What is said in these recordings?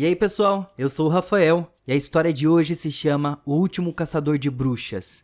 E aí pessoal, eu sou o Rafael e a história de hoje se chama O Último Caçador de Bruxas.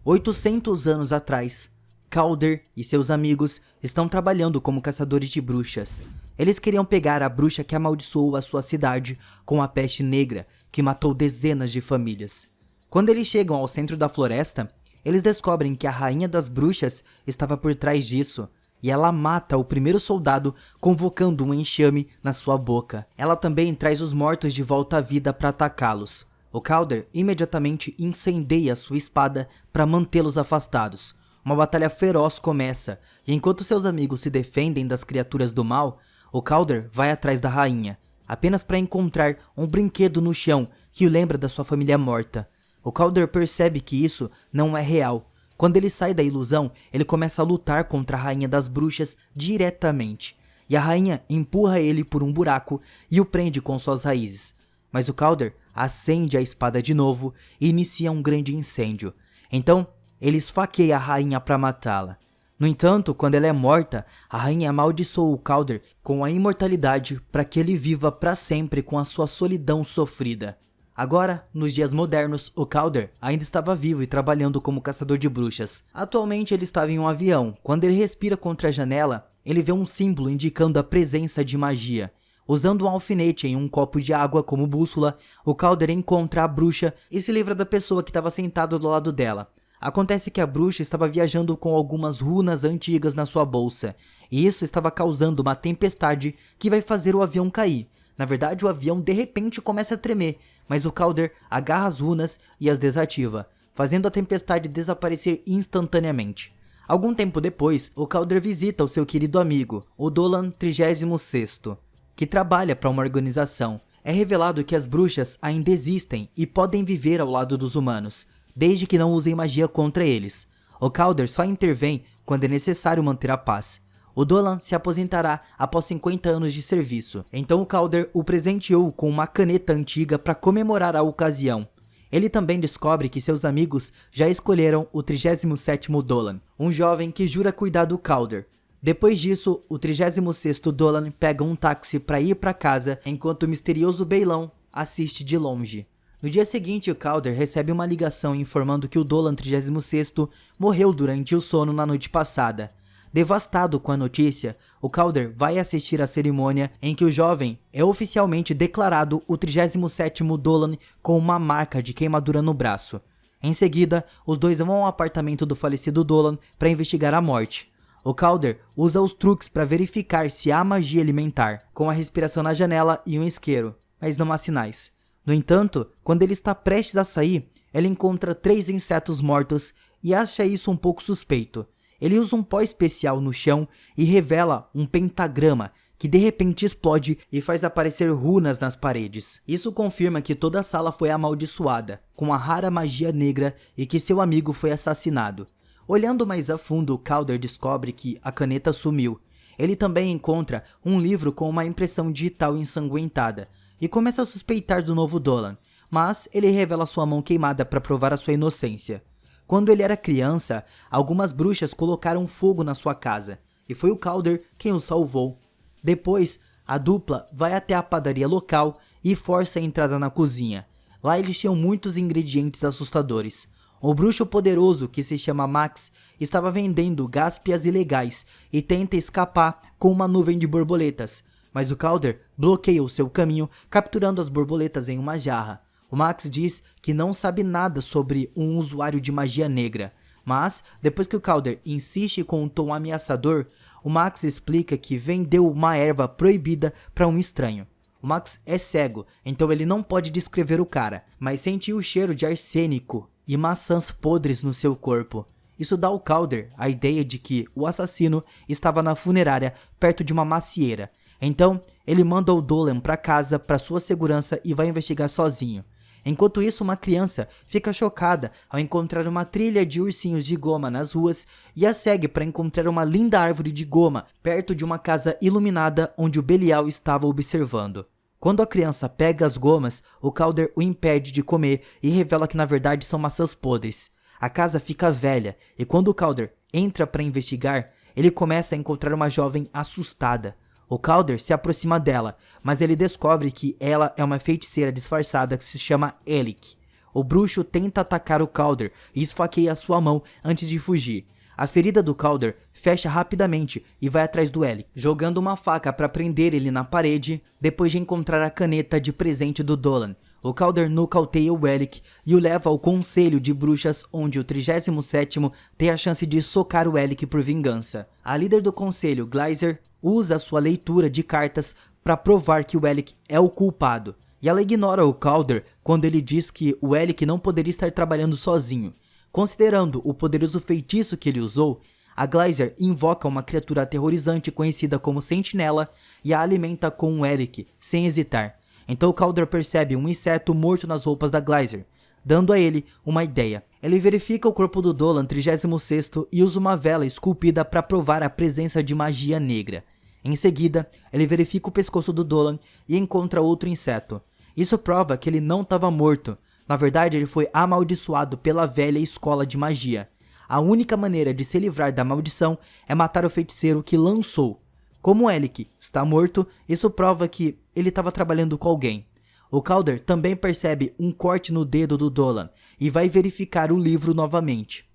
800 anos atrás, Calder e seus amigos estão trabalhando como caçadores de bruxas. Eles queriam pegar a bruxa que amaldiçoou a sua cidade com a peste negra que matou dezenas de famílias. Quando eles chegam ao centro da floresta, eles descobrem que a rainha das bruxas estava por trás disso. E ela mata o primeiro soldado convocando um enxame na sua boca. Ela também traz os mortos de volta à vida para atacá-los. O Calder imediatamente incendeia sua espada para mantê-los afastados. Uma batalha feroz começa, e enquanto seus amigos se defendem das criaturas do mal, o Calder vai atrás da rainha, apenas para encontrar um brinquedo no chão que o lembra da sua família morta. O Calder percebe que isso não é real. Quando ele sai da ilusão, ele começa a lutar contra a rainha das bruxas diretamente. E a rainha empurra ele por um buraco e o prende com suas raízes. Mas o Calder acende a espada de novo e inicia um grande incêndio. Então, ele esfaqueia a rainha para matá-la. No entanto, quando ela é morta, a rainha amaldiçoa o Calder com a imortalidade para que ele viva para sempre com a sua solidão sofrida. Agora, nos dias modernos, o Calder ainda estava vivo e trabalhando como caçador de bruxas. Atualmente ele estava em um avião. Quando ele respira contra a janela, ele vê um símbolo indicando a presença de magia. Usando um alfinete em um copo de água como bússola, o Calder encontra a bruxa e se livra da pessoa que estava sentada do lado dela. Acontece que a bruxa estava viajando com algumas runas antigas na sua bolsa, e isso estava causando uma tempestade que vai fazer o avião cair. Na verdade, o avião de repente começa a tremer, mas o Calder agarra as runas e as desativa, fazendo a tempestade desaparecer instantaneamente. Algum tempo depois, o Calder visita o seu querido amigo, o Dolan 36º, que trabalha para uma organização. É revelado que as bruxas ainda existem e podem viver ao lado dos humanos, desde que não usem magia contra eles. O Calder só intervém quando é necessário manter a paz. O Dolan se aposentará após 50 anos de serviço, então o Calder o presenteou com uma caneta antiga para comemorar a ocasião. Ele também descobre que seus amigos já escolheram o 37º Dolan, um jovem que jura cuidar do Calder. Depois disso, o 36º Dolan pega um táxi para ir para casa, enquanto o misterioso Beilão assiste de longe. No dia seguinte, o Calder recebe uma ligação informando que o Dolan 36º morreu durante o sono na noite passada. Devastado com a notícia, o Calder vai assistir à cerimônia em que o jovem é oficialmente declarado o 37º Dolan com uma marca de queimadura no braço. Em seguida, os dois vão ao apartamento do falecido Dolan para investigar a morte. O Calder usa os truques para verificar se há magia alimentar, com a respiração na janela e um isqueiro, mas não há sinais. No entanto, quando ele está prestes a sair, ele encontra 3 insetos mortos e acha isso um pouco suspeito. Ele usa um pó especial no chão e revela um pentagrama que de repente explode e faz aparecer runas nas paredes. Isso confirma que toda a sala foi amaldiçoada, com a rara magia negra e que seu amigo foi assassinado. Olhando mais a fundo, o Calder descobre que a caneta sumiu. Ele também encontra um livro com uma impressão digital ensanguentada e começa a suspeitar do novo Dolan, mas ele revela sua mão queimada para provar a sua inocência. Quando ele era criança, algumas bruxas colocaram fogo na sua casa, e foi o Calder quem o salvou. Depois, a dupla vai até a padaria local e força a entrada na cozinha. Lá eles tinham muitos ingredientes assustadores. O bruxo poderoso, que se chama Max, estava vendendo gáspias ilegais e tenta escapar com uma nuvem de borboletas, mas o Calder bloqueia o seu caminho, capturando as borboletas em uma jarra. O Max diz que não sabe nada sobre um usuário de magia negra, mas depois que o Calder insiste com um tom ameaçador, o Max explica que vendeu uma erva proibida para um estranho. O Max é cego, então ele não pode descrever o cara, mas sentiu o cheiro de arsênico e maçãs podres no seu corpo. Isso dá ao Calder a ideia de que o assassino estava na funerária perto de uma macieira. Então, ele manda o Dolan para casa para sua segurança e vai investigar sozinho. Enquanto isso, uma criança fica chocada ao encontrar uma trilha de ursinhos de goma nas ruas e a segue para encontrar uma linda árvore de goma perto de uma casa iluminada onde o Belial estava observando. Quando a criança pega as gomas, o Calder o impede de comer e revela que na verdade são maçãs podres. A casa fica velha e quando o Calder entra para investigar, ele começa a encontrar uma jovem assustada. O Calder se aproxima dela, mas ele descobre que ela é uma feiticeira disfarçada que se chama Elec. O bruxo tenta atacar o Calder e esfaqueia sua mão antes de fugir. A ferida do Calder fecha rapidamente e vai atrás do Elec, jogando uma faca para prender ele na parede depois de encontrar a caneta de presente do Dolan. O Calder nocauteia o Elec e o leva ao Conselho de Bruxas, onde o 37º tem a chance de socar o Elec por vingança. A líder do conselho, Glycer, usa sua leitura de cartas para provar que o Elec é o culpado. E ela ignora o Calder quando ele diz que o Elec não poderia estar trabalhando sozinho. Considerando o poderoso feitiço que ele usou, a Glycer invoca uma criatura aterrorizante conhecida como Sentinela e a alimenta com o Elec, sem hesitar. Então o Calder percebe um inseto morto nas roupas da Glycer, dando a ele uma ideia. Ele verifica o corpo do Dolan 36º e usa uma vela esculpida para provar a presença de magia negra. Em seguida, ele verifica o pescoço do Dolan e encontra outro inseto. Isso prova que ele não estava morto. Na verdade, ele foi amaldiçoado pela velha escola de magia. A única maneira de se livrar da maldição é matar o feiticeiro que lançou. Como Elec está morto, isso prova que ele estava trabalhando com alguém. O Calder também percebe um corte no dedo do Dolan e vai verificar o livro novamente,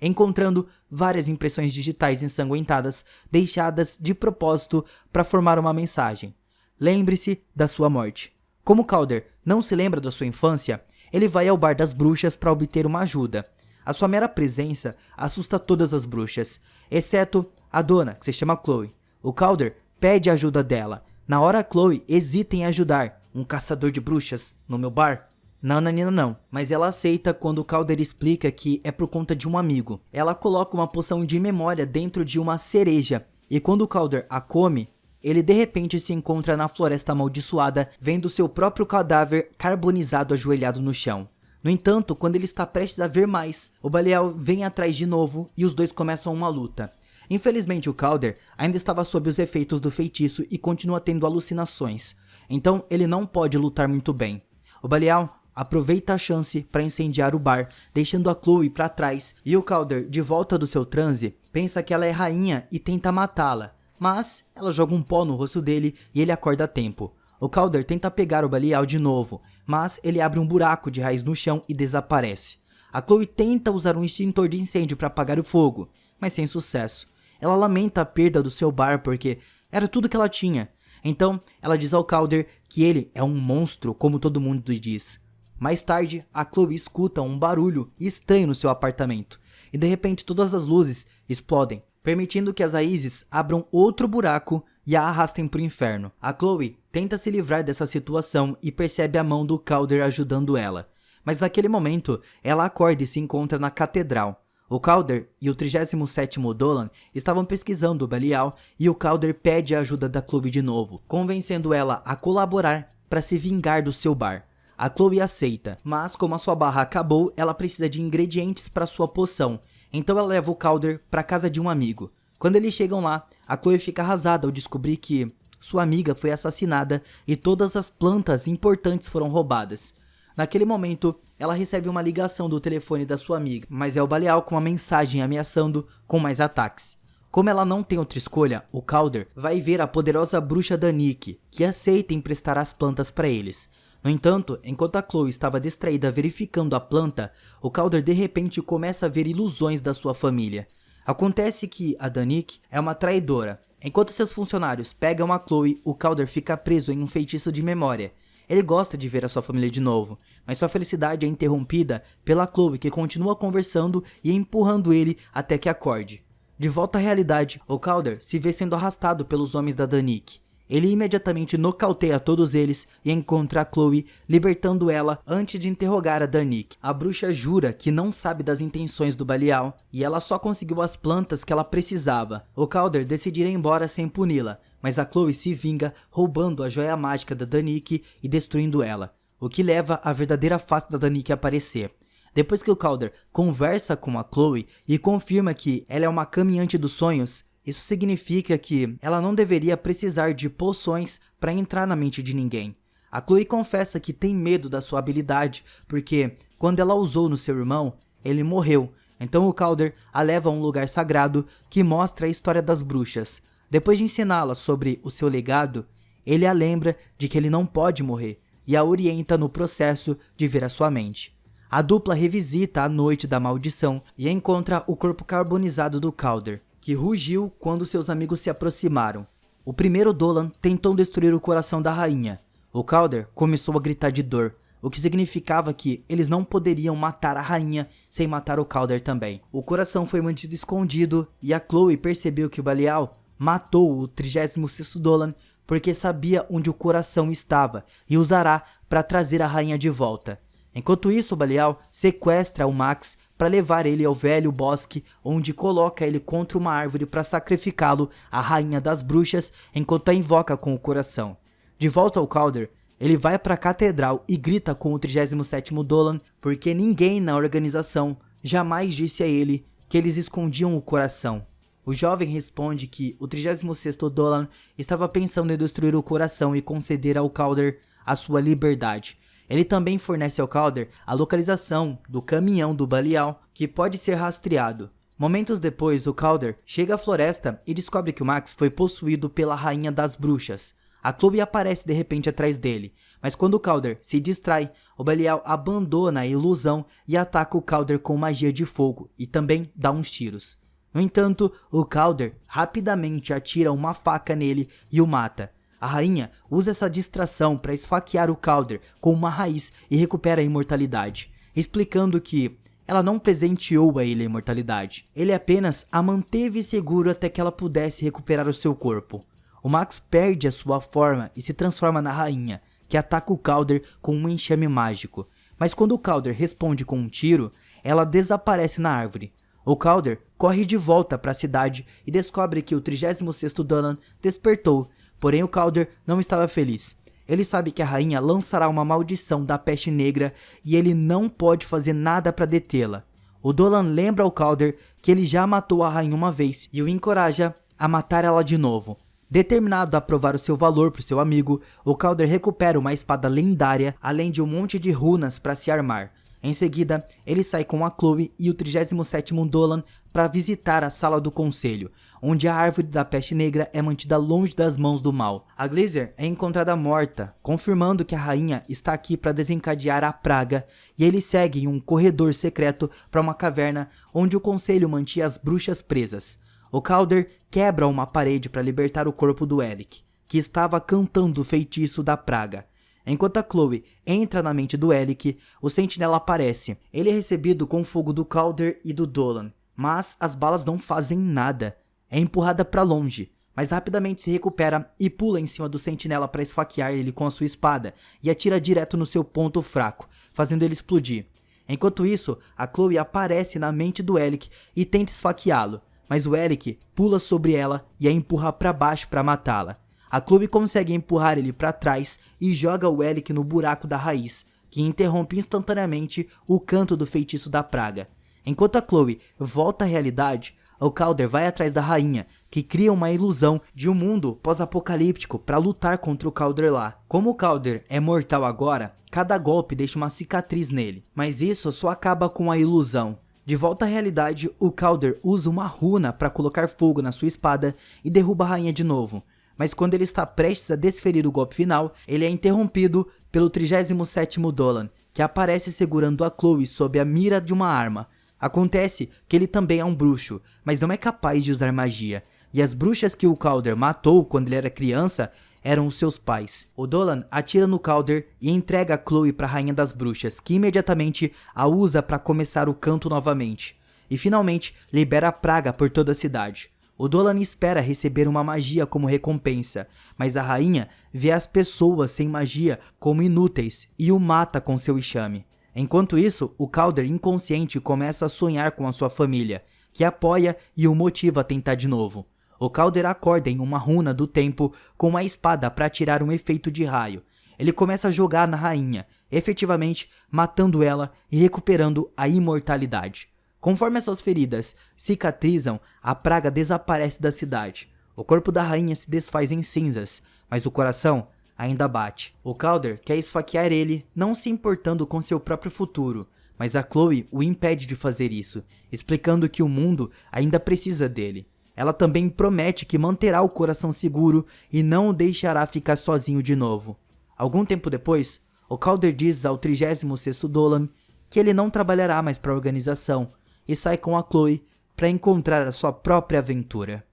encontrando várias impressões digitais ensanguentadas deixadas de propósito para formar uma mensagem. Lembre-se da sua morte. Como Calder não se lembra da sua infância, ele vai ao bar das bruxas para obter uma ajuda. A sua mera presença assusta todas as bruxas, exceto a dona, que se chama Chloe. O Calder pede ajuda dela. Na hora, Chloe hesita em ajudar. Um caçador de bruxas no meu bar? Não. Mas ela aceita quando o Calder explica que é por conta de um amigo. Ela coloca uma poção de memória dentro de uma cereja. E quando o Calder a come, ele de repente se encontra na floresta amaldiçoada, vendo seu próprio cadáver carbonizado ajoelhado no chão. No entanto, quando ele está prestes a ver mais, o Belial vem atrás de novo e os dois começam uma luta. Infelizmente, o Calder ainda estava sob os efeitos do feitiço e continua tendo alucinações, então ele não pode lutar muito bem. O Belial aproveita a chance para incendiar o bar, deixando a Chloe para trás, e o Calder, de volta do seu transe, pensa que ela é rainha e tenta matá-la, mas ela joga um pó no rosto dele e ele acorda a tempo. O Calder tenta pegar o Belial de novo, mas ele abre um buraco de raiz no chão e desaparece. A Chloe tenta usar um extintor de incêndio para apagar o fogo, mas sem sucesso. Ela lamenta a perda do seu bar porque era tudo que ela tinha. Então, ela diz ao Calder que ele é um monstro, como todo mundo diz. Mais tarde, a Chloe escuta um barulho estranho no seu apartamento. E de repente todas as luzes explodem, permitindo que as raízes abram outro buraco e a arrastem para o inferno. A Chloe tenta se livrar dessa situação e percebe a mão do Calder ajudando ela. Mas naquele momento, ela acorda e se encontra na catedral. O Calder e o 37º Dolan estavam pesquisando o Belial e o Calder pede a ajuda da Chloe de novo, convencendo ela a colaborar para se vingar do seu bar. A Chloe aceita, mas como a sua barra acabou, ela precisa de ingredientes para sua poção, então ela leva o Calder para casa de um amigo. Quando eles chegam lá, a Chloe fica arrasada ao descobrir que sua amiga foi assassinada e todas as plantas importantes foram roubadas. Naquele momento, ela recebe uma ligação do telefone da sua amiga, mas é o Belial com uma mensagem ameaçando com mais ataques. Como ela não tem outra escolha, o Calder vai ver a poderosa bruxa Danique, que aceita emprestar as plantas para eles. No entanto, enquanto a Chloe estava distraída verificando a planta, o Calder de repente começa a ver ilusões da sua família. Acontece que a Danique é uma traidora. Enquanto seus funcionários pegam a Chloe, o Calder fica preso em um feitiço de memória. Ele gosta de ver a sua família de novo, mas sua felicidade é interrompida pela Chloe, que continua conversando e empurrando ele até que acorde. De volta à realidade, o Calder se vê sendo arrastado pelos homens da Danique. Ele imediatamente nocauteia todos eles e encontra a Chloe, libertando ela antes de interrogar a Danique. A bruxa jura que não sabe das intenções do Belial e ela só conseguiu as plantas que ela precisava. O Calder decide ir embora sem puni-la, mas a Chloe se vinga roubando a joia mágica da Danique e destruindo ela, o que leva a verdadeira face da Danique a aparecer. Depois que o Calder conversa com a Chloe e confirma que ela é uma caminhante dos sonhos, isso significa que ela não deveria precisar de poções para entrar na mente de ninguém. A Chloe confessa que tem medo da sua habilidade, porque quando ela usou no seu irmão, ele morreu. Então o Calder a leva a um lugar sagrado que mostra a história das bruxas. Depois de ensiná-la sobre o seu legado, ele a lembra de que ele não pode morrer e a orienta no processo de ver a sua mente. A dupla revisita a noite da maldição e encontra o corpo carbonizado do Calder, que rugiu quando seus amigos se aproximaram. O primeiro Dolan tentou destruir o coração da rainha. O Calder começou a gritar de dor, o que significava que eles não poderiam matar a rainha sem matar o Calder também. O coração foi mantido escondido e a Chloe percebeu que o Belial matou o 36º Dolan porque sabia onde o coração estava e usará para trazer a rainha de volta. Enquanto isso, o Belial sequestra o Max para levar ele ao velho bosque, onde coloca ele contra uma árvore para sacrificá-lo à rainha das bruxas enquanto a invoca com o coração. De volta ao Calder, ele vai para a catedral e grita com o 37º Dolan porque ninguém na organização jamais disse a ele que eles escondiam o coração. O jovem responde que o 36º Dolan estava pensando em destruir o coração e conceder ao Calder a sua liberdade. Ele também fornece ao Calder a localização do caminhão do Belial, que pode ser rastreado. Momentos depois, o Calder chega à floresta e descobre que o Max foi possuído pela rainha das bruxas. A Chloe aparece de repente atrás dele, mas quando o Calder se distrai, o Belial abandona a ilusão e ataca o Calder com magia de fogo e também dá uns tiros. No entanto, o Calder rapidamente atira uma faca nele e o mata. A rainha usa essa distração para esfaquear o Calder com uma raiz e recupera a imortalidade, explicando que ela não presenteou a ele a imortalidade. Ele apenas a manteve seguro até que ela pudesse recuperar o seu corpo. O Max perde a sua forma e se transforma na rainha, que ataca o Calder com um enxame mágico. Mas quando o Calder responde com um tiro, ela desaparece na árvore. O Calder corre de volta para a cidade e descobre que o 36º Dolan despertou. Porém, o Calder não estava feliz. Ele sabe que a rainha lançará uma maldição da peste negra e ele não pode fazer nada para detê-la. O Dolan lembra ao Calder que ele já matou a rainha uma vez e o encoraja a matar ela de novo. Determinado a provar o seu valor para o seu amigo, o Calder recupera uma espada lendária, além de um monte de runas para se armar. Em seguida, ele sai com a Chloe e o 37º Dolan para visitar a sala do conselho, onde a árvore da peste negra é mantida longe das mãos do mal. A Glazer é encontrada morta, confirmando que a rainha está aqui para desencadear a praga, e eles seguem um corredor secreto para uma caverna onde o conselho mantinha as bruxas presas. O Calder quebra uma parede para libertar o corpo do Eric, que estava cantando o feitiço da praga. Enquanto a Chloe entra na mente do Eric, o sentinela aparece. Ele é recebido com o fogo do Calder e do Dolan, mas as balas não fazem nada. É empurrada para longe, mas rapidamente se recupera e pula em cima do sentinela para esfaquear ele com a sua espada e atira direto no seu ponto fraco, fazendo ele explodir. Enquanto isso, a Chloe aparece na mente do Eric e tenta esfaqueá-lo, mas o Eric pula sobre ela e a empurra para baixo para matá-la. A Chloe consegue empurrar ele para trás e joga o Eric no buraco da raiz, que interrompe instantaneamente o canto do feitiço da praga. Enquanto a Chloe volta à realidade, o Calder vai atrás da rainha, que cria uma ilusão de um mundo pós-apocalíptico para lutar contra o Calder lá. Como o Calder é mortal agora, cada golpe deixa uma cicatriz nele, mas isso só acaba com a ilusão. De volta à realidade, o Calder usa uma runa para colocar fogo na sua espada e derruba a rainha de novo. Mas quando ele está prestes a desferir o golpe final, ele é interrompido pelo 37º Dolan, que aparece segurando a Chloe sob a mira de uma arma. Acontece que ele também é um bruxo, mas não é capaz de usar magia, e as bruxas que o Calder matou quando ele era criança eram os seus pais. O Dolan atira no Calder e entrega a Chloe para a rainha das bruxas, que imediatamente a usa para começar o canto novamente, e finalmente libera a praga por toda a cidade. O Dolan espera receber uma magia como recompensa, mas a rainha vê as pessoas sem magia como inúteis e o mata com seu enxame. Enquanto isso, o Calder inconsciente começa a sonhar com a sua família, que apoia e o motiva a tentar de novo. O Calder acorda em uma runa do tempo com uma espada para tirar um efeito de raio. Ele começa a jogar na rainha, efetivamente matando ela e recuperando a imortalidade. Conforme as suas feridas cicatrizam, a praga desaparece da cidade. O corpo da rainha se desfaz em cinzas, mas o coração ainda bate. O Calder quer esfaquear ele, não se importando com seu próprio futuro, mas a Chloe o impede de fazer isso, explicando que o mundo ainda precisa dele. Ela também promete que manterá o coração seguro e não o deixará ficar sozinho de novo. Algum tempo depois, o Calder diz ao 36º Dolan que ele não trabalhará mais para a organização e sai com a Chloe para encontrar a sua própria aventura.